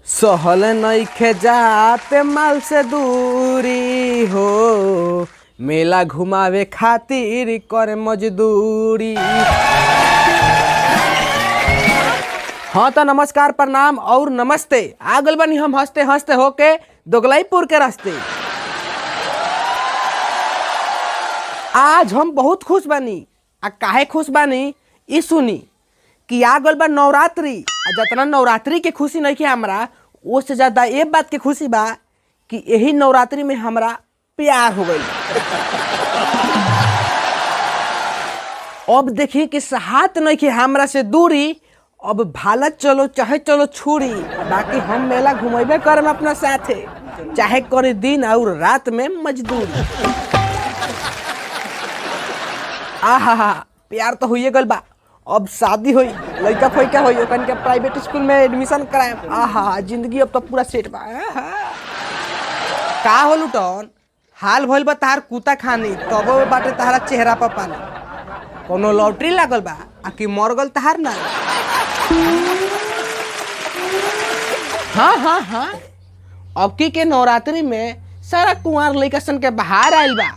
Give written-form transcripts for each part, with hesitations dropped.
सहल नइखे जाते माल से दूरी हो, मेला घुमावे खातिर करे मजदूरी। हाँ तो नमस्कार प्रणाम और नमस्ते। आगल बनी हम हंसते हंसते होके दोगलाईपुर के रास्ते। आज हम बहुत खुश बानी। आ काहे खुश बानी ई सुनी कि आगल बा नवरात्रि। जितना नवरात्रि के खुशी नहीं कि हमरा उससे ज्यादा ये बात के खुशी बा कि यही नवरात्रि में हमरा प्यार हो गई। अब देखिए कि साथ नहीं कि हमरा से दूरी, अब भाला चलो चाहे चलो छुरी, बाकी हम मेला घुमेबे करम अपना साथे, चाहे करे दिन और रात में मजदूरी। आहा प्यार तो हुई गल बा, अब शादी हुई, लड़का फैका हुई, ओकन के प्राइवेट स्कूल में एडमिशन कराए। आहा जिंदगी अब तो पूरा सेट बा। का हो लुटन हाल भइल बा तार कुत्ता खानी, तब बाटे तारा चेहरा पर पानी। कोनो लॉटरी लागल बा आ कि मर गल तार ना। हाँ अब की के नवरात्रि में सारा कुंवार लड़का सन के बाहर आइल बा।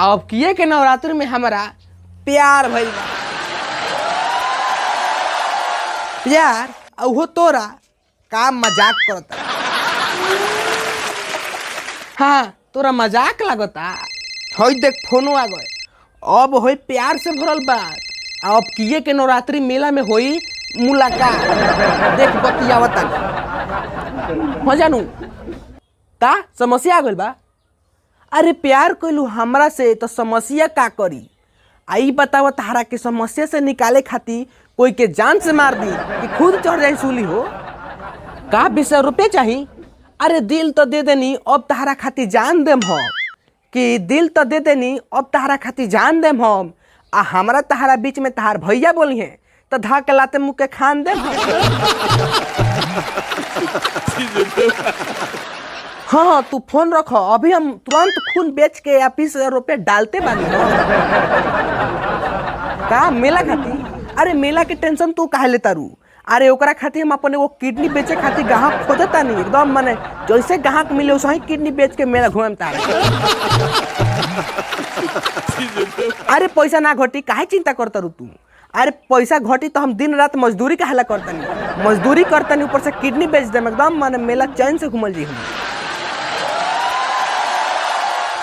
अब किए के नवरात्रि में हमारा प्यार भइल बा। प्यार अहो तोरा का मजाक करता। हाँ तोरा मजाक लगता। होई देख फोनो आ गए। अब होई प्यार से भरल बात। अब किए के नवरात्रि मेला में होई मुलाकात। देख बतियावता हो जानू का समस्या आ गइल बा। अरे प्यार कइलू हमरा से तो समस्या का करी। आई बताव तारा के समस्या से निकाले खातिर कोई के जान से मार दी कि खुद चढ़ जाए सूली हो। का 20 रुपये चाहिए। अरे दिल तो दे देनी, अब तारा खातिर जान देम हम। कि दिल तो दे देनी, अब तारा खातिर जान देम हम। आ हमारा तारा बीच में तार भैया बोली है तो धा के लाते मुँह के खान देम। हाँ तू फोन रखो, अभी हम तुरंत खून बेच के या 20 रुपये डालते बानी। का मेला खातिर? अरे मेला के टेंशन तू काहे लेता रू। अरे ओकरा खातिर हम अपने वो किडनी बेचे खातिर ग्राहक खोजता नहीं, एकदम माने जैसे ग्राहक मिले वैसे ही किडनी बेच के मेला घूम तार। अरे पैसा ना घटी काहे चिंता करता रू तू। अरे पैसा घटी तो हम दिन रात मजदूरी काहे करता नहीं, मजदूरी करता नहीं, ऊपर से किडनी बेच देम, एकदम माने मेला चैन से घूमल जी हम।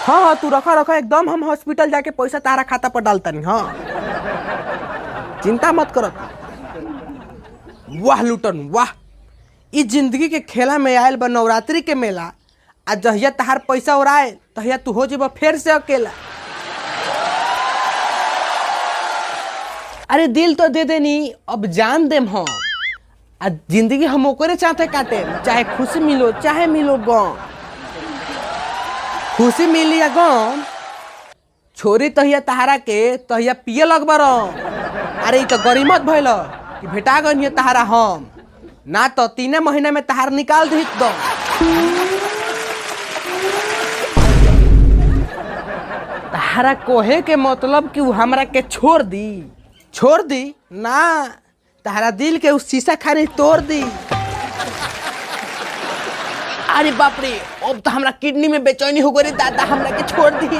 हाँ तू रखा एकदम हम हॉस्पिटल जाके पैसा तारा खाता पर डालता नहीं। हाँ चिंता मत करो। वाह लुटन वाह, इस जिंदगी के खेला में आयल बा नवरात्रि के मेला। आ जहिया तहार पैसा उड़ाए तहिया तू हो जेबा फिर से अकेला। अरे दिल तो दे देनी, अब जान देम हम। आ जिंदगी हम ओकरे चाहते काटे, चाहे खुशी मिलो चाहे मिलो गम। खुशी मिली या गम छोरी तहिया तहारा के तहिया पिए लगबर। अरे तो गरीमत भइल कि भेटा गई तहारा हम ना तो 3 महीने में तहार निकाल दी दो। तहारा कोहे के मतलब कि हमरा के छोड़ दी ना, तहारा दिल के उस शीशा खानी तोड़ दी। अरे बाप रे, अब तो हमरा किडनी में बेचैनी हो गई दादा, हमरा के छोड़ दी रे।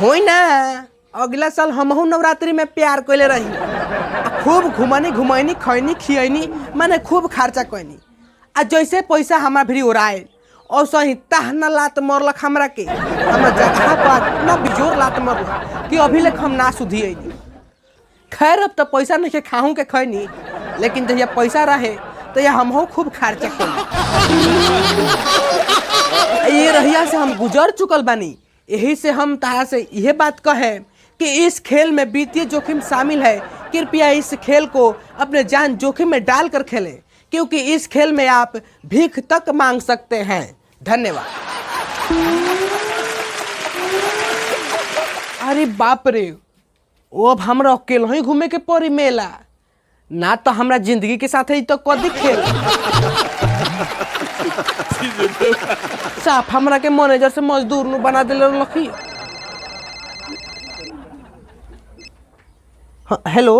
होई ना अगला साल हमहू नवरात्रि में प्यार कइले रही। खूब घुमैनी खैनी खियैनी, माने खूब खर्चा कैनी। आ जैसे पैसा हमारा भी उड़ाए और सही ताहना लात मरलक हमरा के। हमरा जगह पर इतना बिजोर लात मरलक कि अभी लेक हम ना सुधियैनी। खैर अब तो पैसा नहीं के खाहू के खैनी, लेकिन जहिया पैसा रहे तो यह हमहू खूब खर्चा कैनी। ये रहिया से हम गुजर चुकल बानी। यही से हम तारा से यह बात कहे कि इस खेल में वित्तीय जोखिम शामिल है। कृपया इस खेल को अपने जान जोखिम में डालकर खेलें, क्योंकि इस खेल में आप भीख तक मांग सकते हैं। धन्यवाद। अरे बाप रे, वो अब हमरा अकेले ही घूमे के पड़ी मेला ना, तो हमरा जिंदगी के साथ ही तो कदी खेल। साफ हमरा के मैनेजर से मजदूर नु बना दिले लखी। हेलो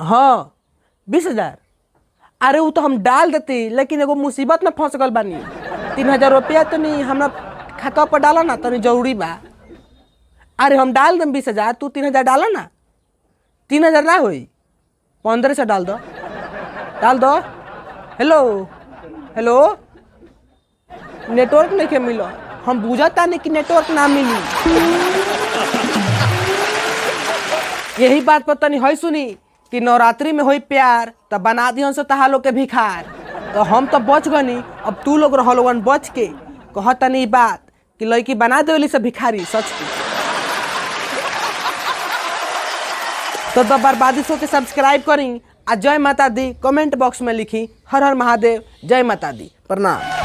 हाँ 20,000? अरे वो तो हम डाल देती, लेकिन एगो मुसीबत में फंस गल बानी। 3,000 रुपया तो नहीं हमरा खाता पर डाला ना, तो जरूरी बा। अरे हम डाल दें 20,000, तू 3,000 डाला ना। 3,000 ना होई, 1500 डाल दो, डाल दो। हेलो हेलो, नेटवर्क नहीं के मिलो, हम बुझता नहीं कि नेटवर्क ना मिली। यही बात पता नहीं है सुनी कि नवरात्रि में होई प्यार तो बना दिहन से तहा लोग के भिखार। तो हम तो बच गनी, अब तू लोग रह लोगन बच के कहता नहीं बात कि लड़की बना देवली से भिखारी। सच की तो बर्बादी शो के सब्सक्राइब करी आ जय माता दी कमेंट बॉक्स में लिखी हर हर महादेव, जय माता दी, प्रणाम।